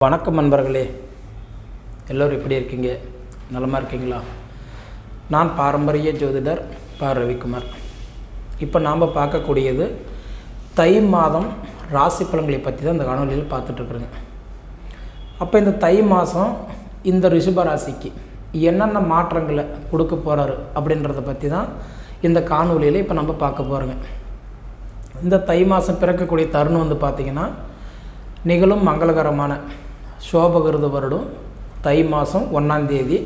வணக்கம் நண்பர்களே, எல்லோரும் எப்படி இருக்கீங்க? நலமாக இருக்கீங்களா? நான் பாரம்பரிய ஜோதிடர் ரவிக்குமார். இப்போ நாம் பார்க்கக்கூடியது தை மாதம் ராசி பலன்களை பற்றி தான் இந்த காணொலியில் பார்த்துட்ருக்குறேங்க. அப்போ இந்த தை மாதம் இந்த ரிஷப ராசிக்கு என்னென்ன மாற்றங்களை கொடுக்க போகிறாரு அப்படின்றத பற்றி தான் இந்த காணொலியில் இப்போ நம்ம பார்க்க போகிறோங்க. இந்த தை மாதம் பிறக்கக்கூடிய தருணம் பார்த்திங்கன்னா நிகழும் மங்களகரமான சோபகிருத வருடம் தை மாதம் 1ஆம் தேதி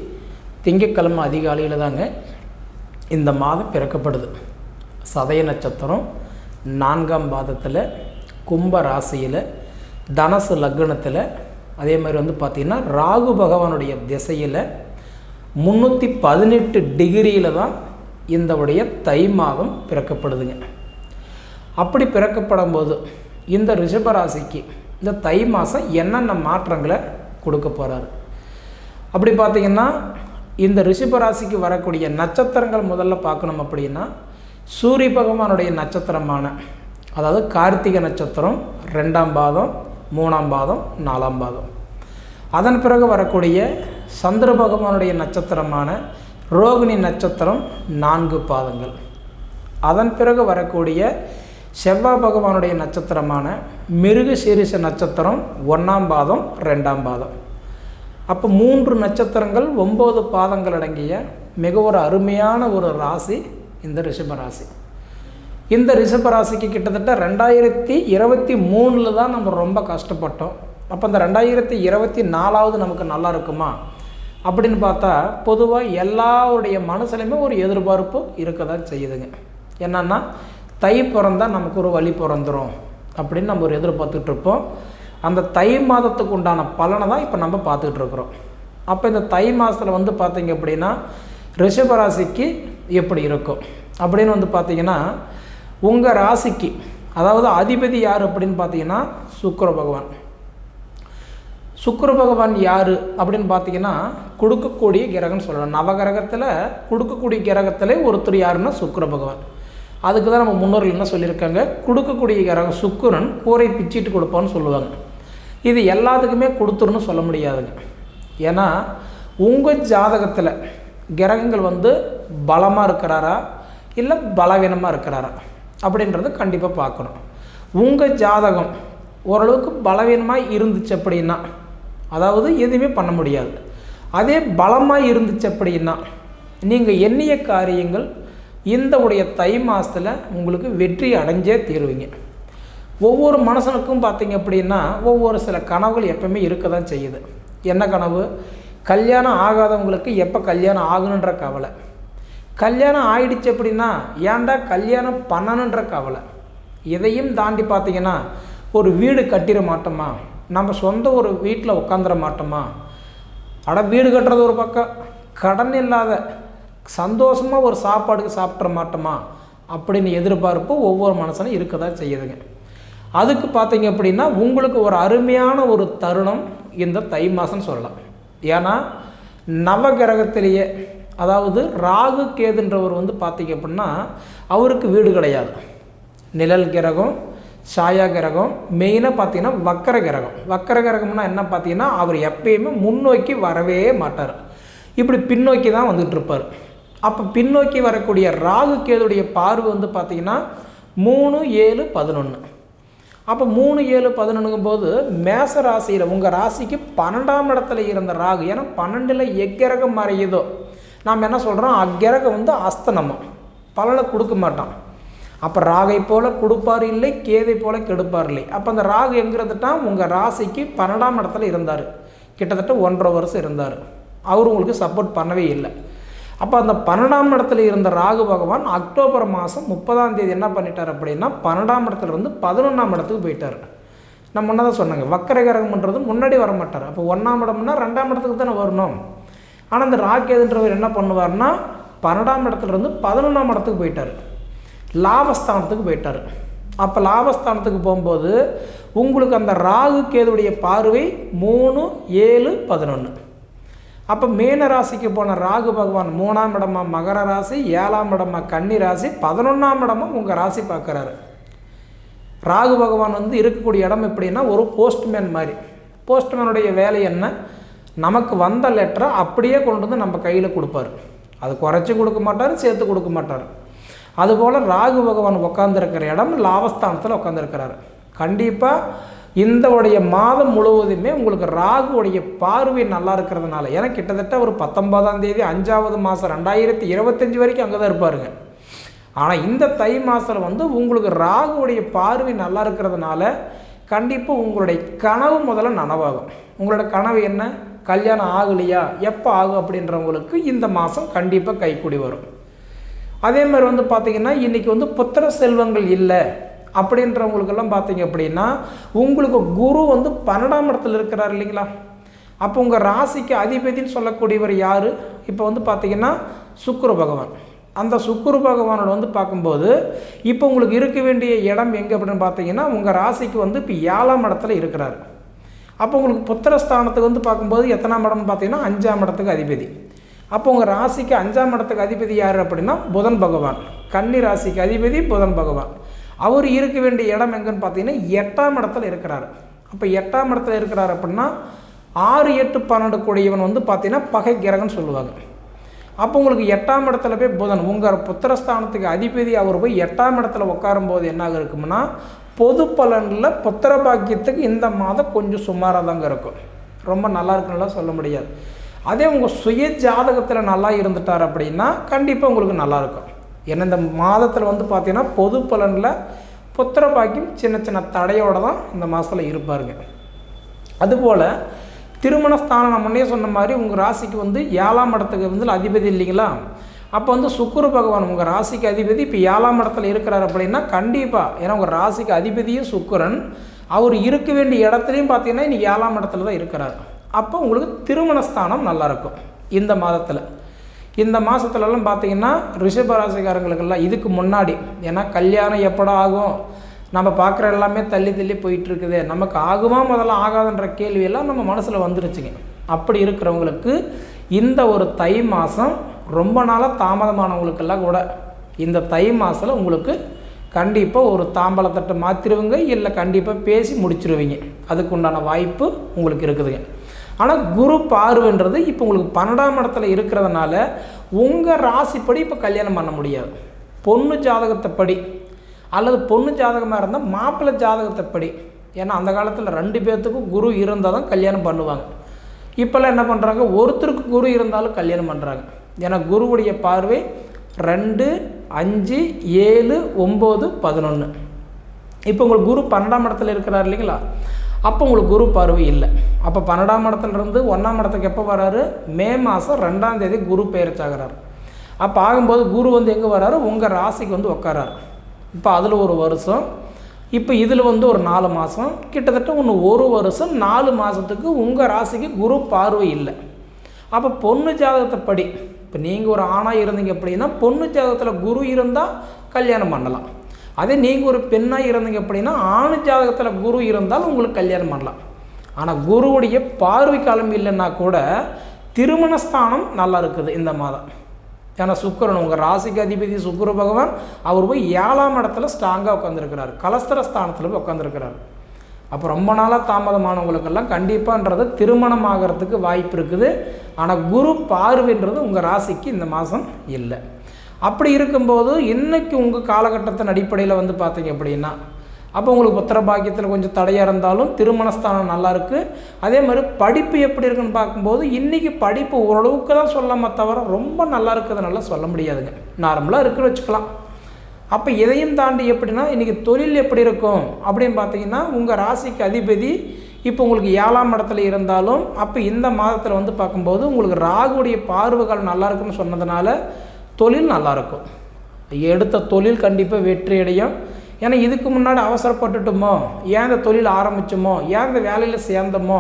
திங்கட்கிழமை அதிகாலையில் தாங்க இந்த மாதம் பிறக்கப்படுது. சதய நட்சத்திரம் 4ஆம் பாதத்தில் கும்ப ராசியில் தனுசு லக்னத்தில், அதே மாதிரி பார்த்திங்கன்னா ராகு பகவானுடைய திசையில் 318 டிகிரியில் தான் இந்த உடைய தை மாதம் பிறக்கப்படுதுங்க. அப்படி பிறக்கப்படும் போது இந்த ரிஷபராசிக்கு இந்த தை மாதம் என்னென்ன மாற்றங்களை கொடுக்க போகிறாரு அப்படி பார்த்திங்கன்னா, இந்த ரிஷபராசிக்கு வரக்கூடிய நட்சத்திரங்கள் முதல்ல பார்க்கணும். அப்படின்னா சூரிய பகவானுடைய நட்சத்திரமான, அதாவது கார்த்திகை நட்சத்திரம் 2ஆம் பாதம், 3ஆம் பாதம், 4ஆம் பாதம். அதன் பிறகு வரக்கூடிய சந்திர பகவானுடைய நட்சத்திரமான ரோகிணி நட்சத்திரம் 4 பாதங்கள். அதன் பிறகு வரக்கூடிய செவ்வாய் பகவானுடைய நட்சத்திரமான மிருகசீரிஷ நட்சத்திரம் 1ஆம் பாதம், 2ஆம் பாதம். அப்போ 3 நட்சத்திரங்கள் 9 பாதங்கள் அடங்கிய மிக ஒரு அருமையான ஒரு ராசி இந்த ரிஷபராசி. இந்த ரிஷபராசிக்கு கிட்டத்தட்ட 2023 தான் நம்ம ரொம்ப கஷ்டப்பட்டோம். அப்போ இந்த 2024 நமக்கு நல்லா இருக்குமா அப்படின்னு பார்த்தா, பொதுவாக எல்லாருடைய மனசுலையுமே ஒரு எதிர்பார்ப்பு இருக்க தான் செய்யுதுங்க. என்னன்னா, தை பிறந்தால் நமக்கு ஒரு வழி பிறந்துடும் அப்படின்னு நம்ம ஒரு எதிர்பார்த்துட்ருப்போம். அந்த தை மாதத்துக்கு உண்டான பலனை தான் இப்போ நம்ம பார்த்துக்கிட்டு இருக்கிறோம். அப்போ இந்த தை மாதத்தில் பார்த்திங்க அப்படின்னா ரிஷபராசிக்கு எப்படி இருக்கும் அப்படின்னு பார்த்திங்கன்னா, உங்கள் ராசிக்கு அதாவது அதிபதி யார் அப்படின்னு பார்த்தீங்கன்னா சுக்கிர பகவான். சுக்கிர பகவான் யார் அப்படின்னு பார்த்தீங்கன்னா கொடுக்கக்கூடிய கிரகம்னு சொல்லலாம். நவகிரகத்தில் கொடுக்கக்கூடிய கிரகத்தில் ஒருத்தர் யாருன்னா சுக்கிர பகவான். அதுக்கு தான் நம்ம முன்னோர்கள் என்ன சொல்லியிருக்காங்க, கொடுக்கக்கூடிய கிரகம் சுக்கிரன் கூரை பிச்சிட்டு கொடுப்பான்னு சொல்லுவாங்க. இது எல்லாத்துக்குமே கொடுத்துருன்னு சொல்ல முடியாதுங்க. ஏன்னா உங்கள் ஜாதகத்தில் கிரகங்கள் பலமாக இருக்கிறாரா இல்லை பலவீனமாக இருக்கிறாரா அப்படின்றது கண்டிப்பாக பார்க்கணும். உங்கள் ஜாதகம் ஓரளவுக்கு பலவீனமாக இருந்துச்சு அப்படின்னா, அதாவது எதுவுமே பண்ண முடியாது. அதே பலமாக இருந்துச்சு அப்படின்னா நீங்கள் எண்ணிய காரியங்கள் இந்த உடைய தை மாதத்தில் உங்களுக்கு வெற்றி அடைஞ்சே தீருவீங்க. ஒவ்வொரு மனுஷனுக்கும் பார்த்திங்க அப்படின்னா ஒவ்வொரு சில கனவுகள் எப்பவுமே இருக்க தான் செய்யுது. என்ன கனவு? கல்யாணம் ஆகாதவங்களுக்கு எப்போ கல்யாணம் ஆகணுன்ற கவலை. கல்யாணம் ஆயிடுச்சு அப்படின்னா ஏன்டா கல்யாணம் பண்ணணுன்ற கவலை. இதையும் தாண்டி பார்த்திங்கன்னா ஒரு வீடு கட்டிட மாட்டோமா, நம்ம சொந்த ஒரு வீட்டில் உட்காந்துட மாட்டோமா, வீடு கட்டுறது ஒரு பக்கம், கடன் இல்லாத சந்தோஷமாக ஒரு சாப்பாடுக்கு சாப்பிட்ற மாட்டோமா அப்படின்னு எதிர்பார்ப்பு ஒவ்வொரு மனுஷனும் இருக்க தான் செய்யுதுங்க. அதுக்கு பார்த்தீங்க அப்படின்னா உங்களுக்கு ஒரு அருமையான ஒரு தருணம் இந்த தை மாதம்னு சொல்லலாம். ஏன்னா நவகிரகத்திலேயே, அதாவது ராகு கேதுன்றவர் பார்த்தீங்க அப்படின்னா அவருக்கு வீடு கிடையாது. நிழல் கிரகம், சாயா கிரகம், மெயினாக பார்த்தீங்கன்னா வக்கர கிரகம். வக்கர கிரகம்னா என்ன பார்த்தீங்கன்னா அவர் எப்பயுமே முன்னோக்கி வரவே மாட்டார், இப்படி பின்னோக்கி தான் வந்துட்டு இருப்பார். அப்போ பின்னோக்கி வரக்கூடிய ராகு கேதுடைய பார்வை பார்த்திங்கன்னா 3, 7, 11. அப்போ 3, 7, 11ங்கும் போது மேச ராசியில் உங்கள் ராசிக்கு 12ஆம் இடத்துல இருந்த ராகு, ஏன்னா 12ல் எக்கிரகம் மறையுதோ நாம் என்ன சொல்கிறோம், அக்கிரகம் அஸ்தனமம் பலனை கொடுக்க மாட்டான். அப்போ ராகை போல் கொடுப்பார் இல்லை, கேதை போல் கெடுப்பார் இல்லை. அப்போ அந்த ராகு எங்கிறதுட்டான் உங்கள் ராசிக்கு 12ஆம் இடத்துல இருந்தார், கிட்டத்தட்ட 1.5 வருஷம் இருந்தார். அவர் உங்களுக்கு சப்போர்ட் பண்ணவே இல்லை. அப்போ அந்த 12ஆம் இடத்துல இருந்த ராகு பகவான் அக்டோபர் மாதம் 30ஆம் தேதி என்ன பண்ணிட்டார் அப்படின்னா 12ஆம் இடத்துல 11ஆம் இடத்துக்கு போயிட்டார். நான் முன்னதான் சொன்னாங்க, வக்கர கிரகம்ன்றது முன்னாடி வர மாட்டார். அப்போ 1ஆம் இடம்னா 2ஆம் இடத்துக்கு தானே வரணும். ஆனால் அந்த ராகேதுன்றவர் என்ன பண்ணுவார்னா 12ஆம் இடத்துல 11ஆம் இடத்துக்கு போயிட்டார், லாபஸ்தானத்துக்கு போயிட்டார். அப்போ லாபஸ்தானத்துக்கு போகும்போது உங்களுக்கு அந்த ராகு கேதுடைய பார்வை 3, 7, 11. அப்போ மீன ராசிக்கு போன ராகு பகவான் 3ஆம் இடமா மகர ராசி, 7ஆம் இடமா கன்னி ராசி, 11ஆம் இடமா உங்கள் ராசி பார்க்குறாரு. ராகு பகவான் இருக்கக்கூடிய இடம் எப்படின்னா ஒரு போஸ்ட்மேன் மாதிரி. போஸ்ட்மேனுடைய வேலை என்ன, நமக்கு வந்த லெட்டரை அப்படியே கொண்டு வந்து நம்ம கையில் கொடுப்பார். அது குறைச்சி கொடுக்க மாட்டார், சேர்த்து கொடுக்க மாட்டார். அதுபோல் ராகு பகவான் உட்காந்துருக்கிற இடம் லாபஸ்தானத்தில் உட்காந்துருக்கிறாரு. கண்டிப்பாக இந்த உடைய மாதம் முழுவதுமே உங்களுக்கு ராகுவுடைய பார்வை நல்லா இருக்கிறதுனால, ஏன்னா கிட்டத்தட்ட ஒரு 19ஆம் தேதி 5வது மாதம் 2025 வரைக்கும் அங்கே தான் இருப்பாருங்க. ஆனால் இந்த தை மாதம் வந்து உங்களுக்கு ராகுவுடைய பார்வை நல்லா இருக்கிறதுனால கண்டிப்பாக உங்களுடைய கனவு முதல்ல நனவாகும். உங்களோட கனவு என்ன, கல்யாணம் ஆகலையா, எப்போ ஆகும் அப்படின்றவங்களுக்கு இந்த மாதம் கண்டிப்பாக கைக்கூடி வரும். அதே மாதிரி வந்து பார்த்திங்கன்னா இன்றைக்கி வந்து புத்திர செல்வங்கள் இல்லை அப்படின்றவங்களுக்கெல்லாம் பார்த்தீங்க அப்படின்னா உங்களுக்கு குரு வந்து 12ஆம் இடத்துல இருக்கிறார் இல்லைங்களா. அப்போ உங்கள் ராசிக்கு அதிபதினு சொல்லக்கூடியவர் யார், இப்போ வந்து பார்த்திங்கன்னா சுக்கிர பகவான். அந்த சுக்கிர பகவானோட வந்து பார்க்கும்போது இப்போ உங்களுக்கு இருக்க வேண்டிய இடம் எங்கே அப்படின்னு பார்த்தீங்கன்னா உங்கள் ராசிக்கு வந்து இப்போ 7ஆம் இடத்துல இருக்கிறார். அப்போ உங்களுக்கு புத்திரஸ்தானத்துக்கு வந்து பார்க்கும்போது எத்தனாம் இடம்னு பார்த்தீங்கன்னா 5ஆம் இடத்துக்கு அதிபதி. அப்போ உங்கள் ராசிக்கு 5ஆம் இடத்துக்கு அதிபதி யார் அப்படின்னா புதன் பகவான். கன்னி ராசிக்கு அதிபதி புதன் பகவான். அவர் இருக்க வேண்டிய இடம் எங்கன்னு பார்த்தீங்கன்னா 8ஆம் இடத்துல இருக்கிறார். அப்போ 8ஆம் இடத்துல இருக்கிறார் அப்படின்னா 6, 8, 12 கூடியவன் வந்து பார்த்தீங்கன்னா பகை கிரகம்னு சொல்லுவாங்க. அப்போ உங்களுக்கு 8ஆம் இடத்துல போய் புதன் உங்கள் புத்திரஸ்தானத்துக்கு அதிபதி அவர் போய் 8ஆம் இடத்துல உட்காரும்போது என்ன இருக்கும்னா பொது பலனில் புத்திர பாக்கியத்துக்கு இந்த மாதம் கொஞ்சம் சுமாராக தாங்க இருக்கும். ரொம்ப நல்லா இருக்குன்னுலாம் சொல்ல முடியாது. அதே உங்கள் சுய ஜாதகத்தில் நல்லா இருந்துட்டார் அப்படின்னா கண்டிப்பாக உங்களுக்கு நல்லாயிருக்கும். ஏன்னா இந்த மாதத்தில் வந்து பார்த்தீங்கன்னா பொது பலனில் புத்திர பாக்கியம் சின்ன சின்ன தடையோடு தான் இந்த மாதத்தில் இருப்பாருங்க. அதுபோல் திருமணஸ்தானம் நம்ம முன்னே சொன்ன மாதிரி உங்கள் ராசிக்கு வந்து 7ஆம் இடத்துக்கு வந்து அதிபதி இல்லைங்களா. அப்போ வந்து சுக்கிர பகவான் உங்கள் ராசிக்கு அதிபதி இப்போ 7ஆம் இடத்துல இருக்கிறார் அப்படின்னா கண்டிப்பாக, ஏன்னா உங்கள் ராசிக்கு அதிபதியும் சுக்கிரன், அவர் இருக்க வேண்டிய இடத்துலையும் பார்த்தீங்கன்னா இன்றைக்கி 7ஆம் இடத்துல தான் இருக்கிறார். அப்போ உங்களுக்கு திருமணஸ்தானம் நல்லாயிருக்கும் இந்த மாதத்தில். இந்த மாதத்துலலாம் பார்த்தீங்கன்னா ரிஷபராசிக்காரங்களுக்கெல்லாம் இதுக்கு முன்னாடி, ஏன்னா கல்யாணம் எப்படா ஆகும், நம்ம பார்க்குற எல்லாமே தள்ளி தள்ளி போயிட்டுருக்குது, நமக்கு ஆகுமா முதல்ல ஆகாதுன்ற கேள்வியெல்லாம் நம்ம மனசில் வந்துருச்சுங்க. அப்படி இருக்கிறவங்களுக்கு இந்த ஒரு தை மாதம் ரொம்ப நாளாக தாமதமானவங்களுக்கெல்லாம் கூட இந்த தை மாதத்தில் உங்களுக்கு கண்டிப்பாக ஒரு தாம்பலத்தட்டை மாற்றிடுவீங்க, இல்லை கண்டிப்பாக பேசி முடிச்சிருவீங்க. அதுக்கு உண்டான வாய்ப்பு உங்களுக்கு இருக்குதுங்க. ஆனால் குரு பார்வைன்றது இப்போ உங்களுக்கு 12ஆம் இடத்துல இருக்கிறதுனால உங்கள் ராசிப்படி இப்போ கல்யாணம் பண்ண முடியாது. பொண்ணு ஜாதகத்தைப்படி அல்லது பொண்ணு ஜாதகமாக இருந்தால் மாப்பிள்ளை ஜாதகத்தைப்படி, ஏன்னா அந்த காலத்தில் 2 பேர்த்துக்கும் குரு இருந்தால் தான் கல்யாணம் பண்ணுவாங்க. இப்போல்லாம் என்ன பண்ணுறாங்க, ஒருத்தருக்கு குரு இருந்தாலும் கல்யாணம் பண்ணுறாங்க. ஏன்னா குருவுடைய பார்வை 2, 5, 7, 9, 11. இப்போ உங்களுக்கு குரு 12ஆம் இடத்துல இருக்கிறார் இல்லைங்களா. அப்போ உங்களுக்கு குரு பார்வை இல்லை. அப்போ 12ஆம் இடத்துலேருந்து 1ஆம் இடத்துக்கு எப்போ வராரு, மே மாதம் 2ஆம் தேதி குரு பெயர்ச்சாகிறார். அப்போ ஆகும்போது குரு வந்து எங்கே வராரு, உங்கள் ராசிக்கு வந்து உட்காராரு. இப்போ அதில் ஒரு வருஷம், இப்போ இதில் வந்து ஒரு 4 மாதம், கிட்டத்தட்ட ஒன்று 1 வருஷம் 4 மாதத்துக்கு உங்கள் ராசிக்கு குரு பார்வை இல்லை. அப்போ பொண்ணு ஜாதகத்தைப்படி இப்போ நீங்கள் ஒரு ஆணாக இருந்தீங்க அப்படின்னா பொண்ணு ஜாதகத்தில் குரு இருந்தால் கல்யாணம் பண்ணலாம். அதே நீங்கள் ஒரு பெண்ணாக இருந்தீங்க அப்படின்னா ஆண் ஜாதகத்தில் குரு இருந்தால் உங்களுக்கு கல்யாணம் பண்ணலாம். ஆனால் குருவுடைய பார்வை காலம் இல்லைன்னா கூட திருமணஸ்தானம் நல்லா இருக்குது இந்த மாதம். ஏன்னா சுக்கிரன் உங்கள் ராசிக்கு அதிபதி சுக்கிர பகவான் அவர் போய் 7ஆம் இடத்துல ஸ்ட்ராங்காக உட்காந்துருக்கிறார், கலஸ்தரஸ்தானத்தில் போய் உட்காந்துருக்கிறார். அப்போ ரொம்ப நாளாக தாமதமானவங்களுக்கெல்லாம் கண்டிப்பாகன்றது திருமணம் ஆகிறதுக்கு வாய்ப்பு இருக்குது. ஆனால் குரு பார்வைன்றது உங்கள் ராசிக்கு இந்த மாதம் இல்லை. அப்படி இருக்கும்போது இன்றைக்கி உங்கள் காலகட்டத்தின் அடிப்படையில் வந்து பார்த்தீங்க அப்படின்னா அப்போ உங்களுக்கு புத்திர பாக்கியத்தில் கொஞ்சம் தடையாக இருந்தாலும் திருமணஸ்தானம் நல்லாயிருக்கு. அதே மாதிரி படிப்பு எப்படி இருக்குன்னு பார்க்கும்போது இன்றைக்கி படிப்பு ஓரளவுக்கு தான் சொல்லாம தவிர ரொம்ப நல்லா இருக்கிறதுனால சொல்ல முடியாதுங்க, நார்மலாக இருக்குன்னு வச்சுக்கலாம். அப்போ இதையும் தாண்டி எப்படின்னா இன்றைக்கி தொழில் எப்படி இருக்கும் அப்படின்னு பார்த்தீங்கன்னா உங்கள் ராசிக்கு அதிபதி இப்போ உங்களுக்கு 7ஆம் இடத்துல இருந்தாலும் அப்போ இந்த மாதத்தில் வந்து பார்க்கும்போது உங்களுக்கு ராகுடைய பார்வைகள் நல்லா இருக்குன்னு சொன்னதுனால தொழில் நல்லாயிருக்கும். எடுத்த தொழில் கண்டிப்பாக வெற்றி அடையும். ஏன்னா இதுக்கு முன்னாடி அவசரப்பட்டுட்டோமோ, ஏன் இந்த தொழில் ஆரம்பித்தோமோ, ஏன் இந்த வேலையில் சேர்ந்தோமோ,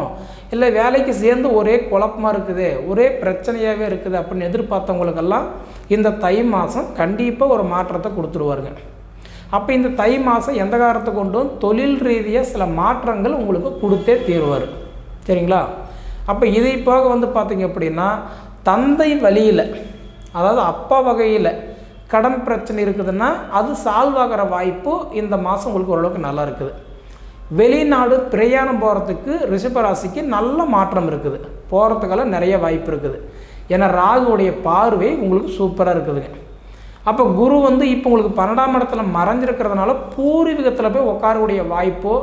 இல்லை வேலைக்கு சேர்ந்து ஒரே குழப்பமாக இருக்குது, ஒரே பிரச்சனையாகவே இருக்குது அப்படின்னு எதிர்பார்த்தவங்களுக்கெல்லாம் இந்த தை மாதம் கண்டிப்பாக ஒரு மாற்றத்தை கொடுத்துருவாருங்க. அப்போ இந்த தை மாதம் எந்த காலத்தை கொண்டும் தொழில் ரீதியாக சில மாற்றங்கள் உங்களுக்கு கொடுத்தே தீர்வார். சரிங்களா. அப்போ இதை போக வந்து பார்த்திங்க அப்படின்னா தந்தை வழியில், அதாவது அப்பா வகையில் கடன் பிரச்சனை இருக்குதுன்னா அது சால்வ் ஆகிற வாய்ப்பு இந்த மாதம் உங்களுக்கு ஓரளவுக்கு நல்லா இருக்குது. வெளிநாடு பிரயாணம் போகிறதுக்கு ரிஷபராசிக்கு நல்ல மாற்றம் இருக்குது, போகிறதுக்கெல்லாம் நிறைய வாய்ப்பு இருக்குது. ஏன்னா ராகுவுடைய பார்வை உங்களுக்கு சூப்பராக இருக்குதுங்க. அப்போ குரு வந்து இப்போ உங்களுக்கு 12ஆம் இடத்துல மறைஞ்சிருக்கிறதுனால பூர்வீகத்தில் போய் உட்காரக்கூடிய வாய்ப்போ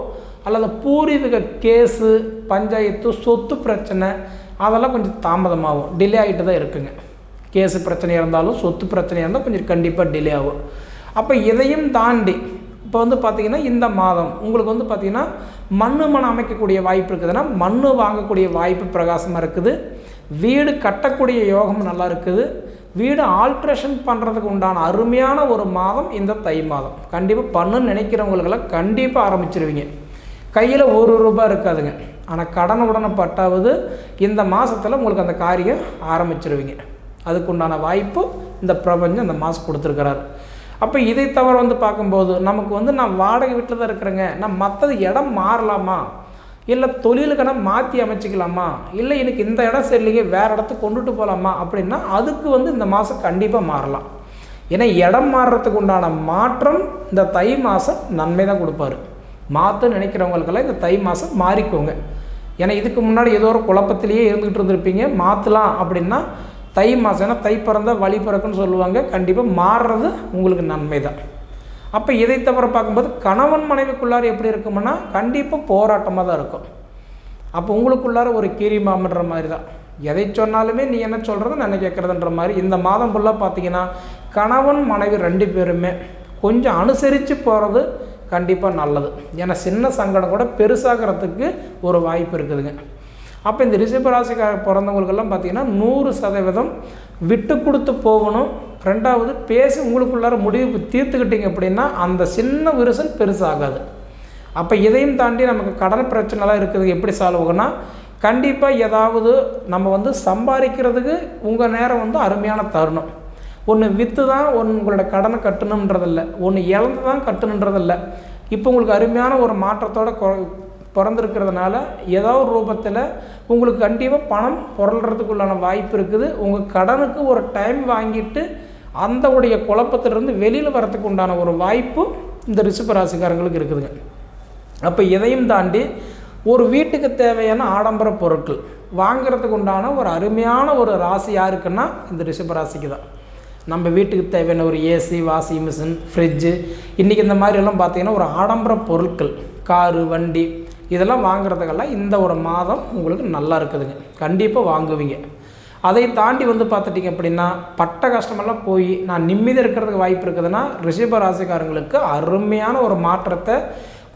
அல்லது பூர்வீக கேஸு, பஞ்சாயத்து, சொத்து பிரச்சனை அதெல்லாம் கொஞ்சம் தாமதமாகும், டிலே ஆகிட்டு தான் இருக்குங்க. கேஸு பிரச்சனை இருந்தாலும் சொத்து பிரச்சனை இருந்தால் கொஞ்சம் கண்டிப்பாக டிலே ஆகும். அப்போ இதையும் தாண்டி இப்போ வந்து பார்த்திங்கன்னா இந்த மாதம் உங்களுக்கு வந்து பார்த்திங்கன்னா மண் அமைக்கக்கூடிய வாய்ப்பு இருக்குதுன்னா மண் வாங்கக்கூடிய வாய்ப்பு பிரகாசமாக இருக்குது. வீடு கட்டக்கூடிய யோகம் நல்லா இருக்குது. வீடு ஆல்ட்ரேஷன் பண்ணுறதுக்கு உண்டான அருமையான ஒரு மாதம் இந்த தை மாதம். கண்டிப்பாக பண்ணுன்னு நினைக்கிறவங்களுக்கெல்லாம் கண்டிப்பாக ஆரம்பிச்சிருவீங்க. கையில் ₹1 இருக்காதுங்க, ஆனால் கடன் உடனப்பட்டாவது இந்த மாதத்தில் உங்களுக்கு அந்த காரியம் ஆரம்பிச்சிருவீங்க. அதுக்குண்டான வாய்ப்பு இந்த பிரபஞ்சம் இந்த மாதம் கொடுத்துருக்கிறாரு. அப்போ இதை தவிர வந்து பார்க்கும்போது நமக்கு வந்து நான் வாடகை வீட்டில் தான் இருக்கிறேங்க, நான் மற்றது இடம் மாறலாமா, இல்லை தொழிலுக்கான மாற்றி அமைச்சிக்கலாமா, இல்லை எனக்கு இந்த இடம் சரியில்லைங்க வேறு இடத்துக்கு கொண்டுட்டு போகலாமா அப்படின்னா அதுக்கு வந்து இந்த மாதம் கண்டிப்பாக மாறலாம். ஏன்னா இடம் மாறுறதுக்கு உண்டான மாற்றம் இந்த தை மாதம் நன்மை தான் கொடுப்பாரு. மாற்ற நினைக்கிறவங்களுக்கெல்லாம் இந்த தை மாதம் மாறிக்கோங்க. ஏன்னா இதுக்கு முன்னாடி ஏதோ ஒரு குழப்பத்திலேயே இருந்துகிட்டு இருந்திருப்பீங்க. மாற்றலாம் அப்படின்னா தை மாதம், ஏன்னா தை பிறந்தால் வழி பிறக்குன்னு சொல்லுவாங்க. கண்டிப்பாக மாறுறது உங்களுக்கு நன்மை தான். அப்போ இதை தவிர பார்க்கும்போது கணவன் மனைவிக்குள்ளார எப்படி இருக்குமுன்னா கண்டிப்பாக போராட்டமாக தான் இருக்கும். அப்போ உங்களுக்குள்ளார ஒரு கீரிமாமன்ற மாதிரி தான், எதை சொன்னாலுமே நீ என்ன சொல்கிறது நான் கேட்குறதுன்ற மாதிரி. இந்த மாதம் ஃபுல்லாக பார்த்தீங்கன்னா கணவன் மனைவி 2 பேருமே கொஞ்சம் அனுசரித்து போகிறது கண்டிப்பாக நல்லது. ஏன்னா சின்ன சங்கடம் கூட பெருசாகிறதுக்கு ஒரு வாய்ப்பு இருக்குதுங்க. அப்போ இந்த ரிஷபராசிக்கார பிறந்தவங்களுக்கெல்லாம் பார்த்திங்கன்னா 100% விட்டு கொடுத்து போகணும். 2வது பேசி உங்களுக்குள்ளார முடிவு தீர்த்துக்கிட்டீங்க அப்படின்னா அந்த சின்ன விரிசல் பெருசாகாது. அப்போ இதையும் தாண்டி நமக்கு கடன் பிரச்சனைலாம் இருக்குது, எப்படி சால்வ் ஆகுனா கண்டிப்பாக ஏதாவது நம்ம வந்து சம்பாதிக்கிறதுக்கு உங்கள் நேரம் வந்து அருமையான தருணம். ஒன்று விற்று தான் உங்களோட கடனை கட்டணுன்றதில்லை, ஒன்று இழந்து தான் கட்டணுன்றதில்லை. இப்போ உங்களுக்கு அருமையான ஒரு மாற்றத்தோடு பிறந்திருக்கிறதுனால ஏதோ ஒரு ரூபத்தில் உங்களுக்கு கண்டிப்பாக பணம் புரள்றதுக்குள்ளான வாய்ப்பு இருக்குது. உங்கள் கடனுக்கு ஒரு டைம் வாங்கிட்டு அந்த உடைய குழப்பத்திலிருந்து வெளியில் வரத்துக்கு உண்டான ஒரு வாய்ப்பு இந்த ரிஷபராசிக்காரங்களுக்கு இருக்குதுங்க. அப்போ இதையும் தாண்டி ஒரு வீட்டுக்கு தேவையான ஆடம்பர பொருட்கள் வாங்கிறதுக்கு உண்டான ஒரு அருமையான ஒரு ராசி யாருக்குன்னா இந்த ரிஷபராசிக்கு தான். நம்ம வீட்டுக்கு தேவையான ஒரு ஏசி, வாஷிங் மிஷின், ஃப்ரிட்ஜு, இன்றைக்கி இந்த மாதிரியெல்லாம் பார்த்திங்கன்னா ஒரு ஆடம்பர பொருட்கள், காரு, வண்டி இதெல்லாம் வாங்குறதுக்கெல்லாம் இந்த ஒரு மாதம் உங்களுக்கு நல்லா இருக்குதுங்க. கண்டிப்பாக வாங்குவீங்க. அதை தாண்டி வந்து பார்த்துட்டிங்க அப்படின்னா பட்ட கஷ்டமெல்லாம் போய் நான் நிம்மதி இருக்கிறதுக்கு வாய்ப்பு இருக்குதுன்னா ரிஷபராசிக்காரங்களுக்கு அருமையான ஒரு மாற்றத்தை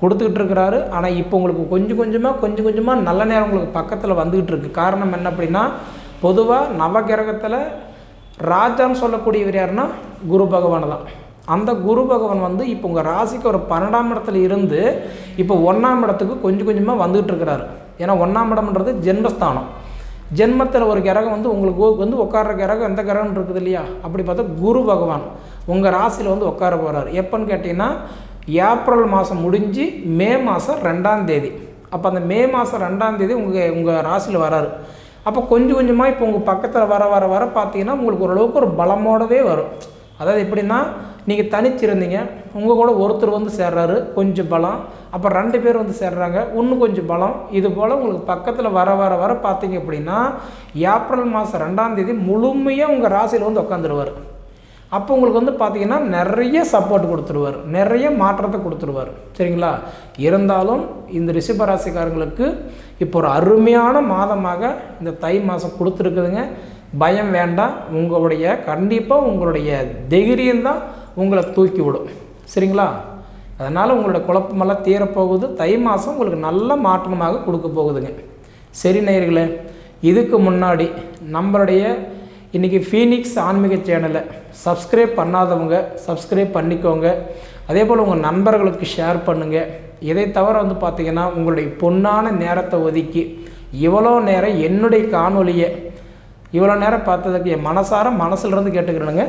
கொடுத்துக்கிட்டு இருக்கிறாரு. ஆனால் இப்போ உங்களுக்கு கொஞ்சம் கொஞ்சமாக நல்ல நேரம் உங்களுக்கு பக்கத்தில் வந்துக்கிட்டு இருக்குது. காரணம் என்ன அப்படின்னா பொதுவாக நவகிரகத்தில் ராஜான்னு சொல்லக்கூடியவர் யாருன்னா குரு பகவான் தான். அந்த குரு பகவான் வந்து இப்போ உங்கள் ராசிக்கு ஒரு 12ஆம் இடத்துல இருந்து இப்போ 1ஆம் இடத்துக்கு கொஞ்சமாக வந்துகிட்டு இருக்கிறாரு. ஏன்னா 1ஆம் இடம்ன்றது ஜென்மஸ்தானம். ஜென்மத்தில் ஒரு கிரகம் வந்து உங்களுக்கு வந்து உட்கார்ற கிரகம் எந்த கிரகம் இருக்குது இல்லையா, அப்படி பார்த்தா குரு பகவான் உங்கள் ராசியில் வந்து உட்கார போகிறார். எப்போன்னு கேட்டிங்கன்னா ஏப்ரல் மாதம் முடிஞ்சு மே மாதம் 2ஆம் தேதி. அப்போ அந்த மே மாதம் 2ஆம் தேதி உங்கள் ராசியில் வராரு. அப்போ கொஞ்சமாக இப்போ உங்கள் பக்கத்தில் வர பார்த்தீங்கன்னா உங்களுக்கு ஓரளவுக்கு ஒரு பலமோடவே வரும். அதாவது எப்படின்னா நீங்கள் தனிச்சிருந்தீங்க, உங்கள் கூட ஒருத்தர் வந்து சேர்றாரு, கொஞ்சம் பலம். அப்போ 2 பேர் வந்து சேர்றாங்க, இன்னும் கொஞ்சம் பலம். இது போல் உங்களுக்கு பக்கத்தில் வர பார்த்தீங்க அப்படின்னா ஏப்ரல் மாதம் 2ஆம் தேதி முழுமையாக உங்கள் ராசியில் வந்து உட்காந்துருவார். அப்போ உங்களுக்கு வந்து பார்த்திங்கன்னா நிறைய சப்போர்ட் கொடுத்துருவார், நிறைய மாற்றத்தை கொடுத்துருவார். சரிங்களா? இருந்தாலும் இந்த ரிஷபராசிக்காரங்களுக்கு இப்போ ஒரு அருமையான மாதமாக இந்த தை மாதம் கொடுத்துருக்குதுங்க. பயம் வேண்டாம். கண்டிப்பாக உங்களுடைய தைரியம்தான் உங்களை தூக்கி விடும். சரிங்களா? அதனால் உங்களோட குழப்பமெல்லாம் தீரப்போகுது. தை மாதம் உங்களுக்கு நல்ல மாற்றமாக கொடுக்க போகுதுங்க. சரி நேயர்களே, இதுக்கு முன்னாடி நம்மளுடைய இன்றைக்கி ஃபீனிக்ஸ் ஆன்மீக சேனலை சப்ஸ்கிரைப் பண்ணாதவங்க சப்ஸ்கிரைப் பண்ணிக்கோங்க. அதே போல் உங்கள் நண்பர்களுக்கு ஷேர் பண்ணுங்கள். இதை தவிர வந்து பார்த்திங்கன்னா உங்களுடைய பொன்னான நேரத்தை ஒதுக்கி இவ்வளோ நேரம் என்னுடைய காணொலியை இவ்வளோ நேரம் பார்த்ததுக்கு என் மனசிலிருந்து கேட்டுக்கிறேனுங்க.